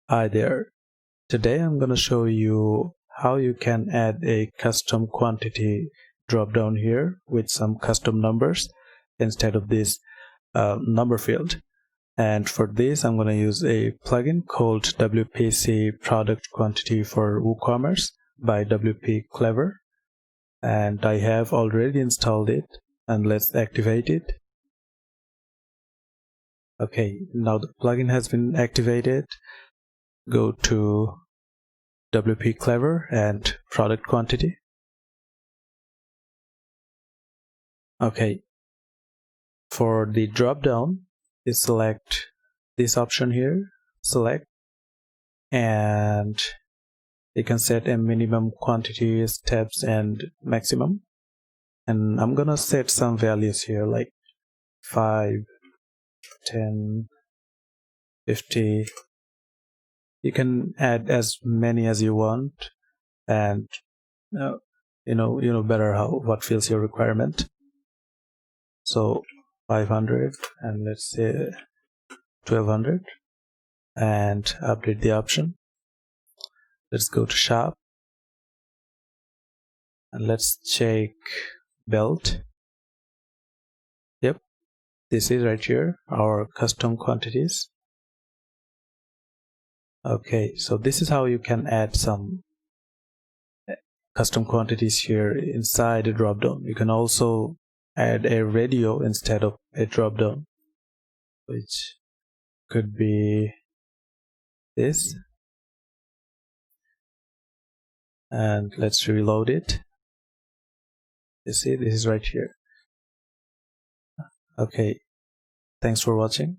Hi there. Today I'm going to show you how you can add a custom quantity drop down here with some custom numbers instead of this number field. And for this I'm going to use a plugin called WPC product quantity for WooCommerce by WP Clever, and I have already installed it, and let's activate it. Okay, now the plugin has been activated. Go to WP Clever and product quantity. Okay, for the drop down, you select this option here, select, and you can set a minimum quantity, steps, and maximum. And I'm gonna set some values here like 5, 10, 50. You can add as many as you want, and you know better what fills your requirement. So 500, and let's say 1200, and update the option. Let's go to shop and let's check belt. Yep, this is right here, our custom quantities. Okay, so this is how you can add some custom quantities here inside a dropdown. You can also add a radio instead of a dropdown, which could be this. And let's reload it. You see, this is right here. Okay, thanks for watching.